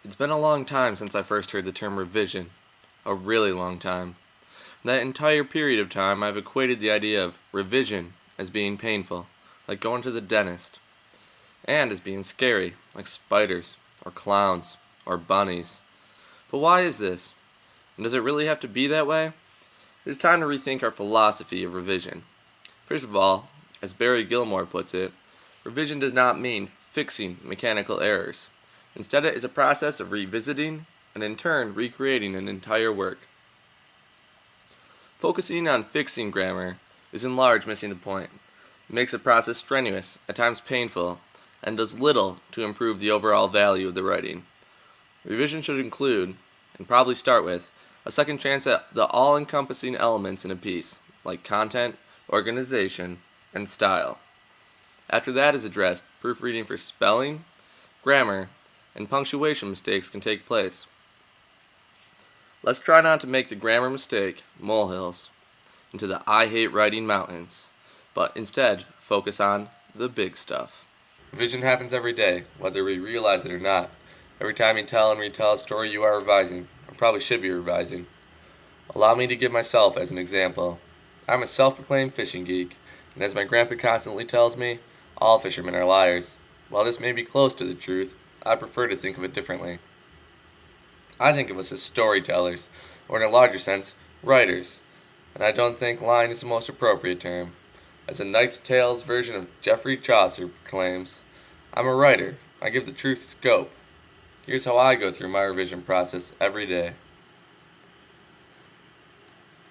It's been a long time since I first heard the term revision. A really long time. That entire period of time I've equated the idea of revision as being painful, like going to the dentist, and as being scary, like spiders, or clowns, or bunnies. But why is this? And does it really have to be that way? It's time to rethink our philosophy of revision. First of all, as Barry Gilmore puts it, revision does not mean fixing mechanical errors. Instead, it is a process of revisiting and in turn recreating an entire work. Focusing on fixing grammar is in large missing the point. It makes the process strenuous, at times painful, and does little to improve the overall value of the writing. Revision should include, and probably start with, a second chance at the all-encompassing elements in a piece, like content, organization, and style. After that is addressed, proofreading for spelling, grammar, and punctuation mistakes can take place. Let's try not to make the grammar mistake, molehills, into the I hate writing mountains, but instead focus on the big stuff. Revision happens every day, whether we realize it or not. Every time you tell and retell a story you are revising, or probably should be revising. Allow me to give myself as an example. I'm a self-proclaimed fishing geek, and as my grandpa constantly tells me, all fishermen are liars. While this may be close to the truth, I prefer to think of it differently. I think of us as storytellers, or in a larger sense, writers, and I don't think line is the most appropriate term. As a Knight's Tales version of Geoffrey Chaucer proclaims, I'm a writer, I give the truth scope. Here's how I go through my revision process every day.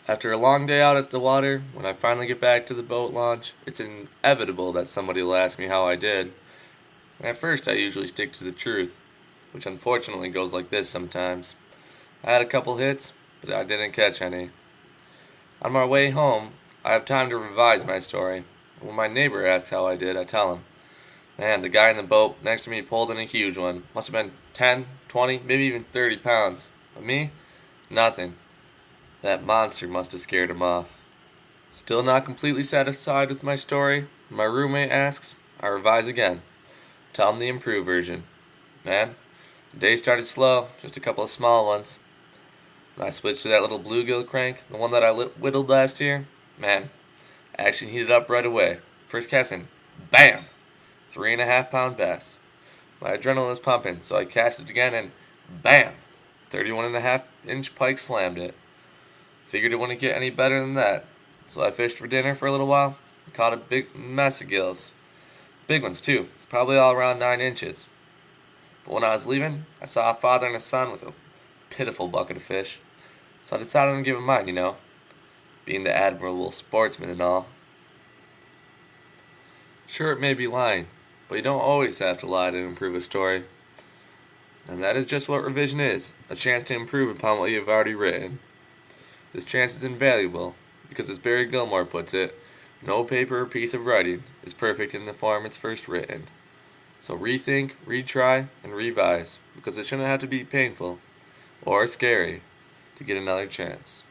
After a long day out at the water, when I finally get back to the boat launch, it's inevitable that somebody will ask me how I did. And at first I usually stick to the truth, which unfortunately goes like this sometimes. I had a couple hits, but I didn't catch any. On my way home, I have time to revise my story. When my neighbor asks how I did, I tell him, man, the guy in the boat next to me pulled in a huge one. Must have been 10, 20, maybe even 30 pounds. But me? Nothing. That monster must have scared him off. Still not completely satisfied with my story? My roommate asks. I revise again. Tell him the improved version. Man, the day started slow, just a couple of small ones. When I switched to that little bluegill crank, the one that I whittled last year, man, action heated up right away. First casting, bam! 3.5 pound bass. My adrenaline was pumping, so I cast it again and bam! 31.5 inch pike slammed it. Figured it wouldn't get any better than that, so I fished for dinner for a little while and caught a big mess of gills. Big ones too, probably all around 9 inches. But when I was leaving, I saw a father and a son with a pitiful bucket of fish, so I decided to give them mine, being the admirable sportsman and all. Sure, it may be lying, but you don't always have to lie to improve a story. And that is just what revision is, a chance to improve upon what you have already written. This chance is invaluable, because as Barry Gilmore puts it, no paper or piece of writing is perfect in the form it's first written. So rethink, retry, and revise, because it shouldn't have to be painful or scary to get another chance.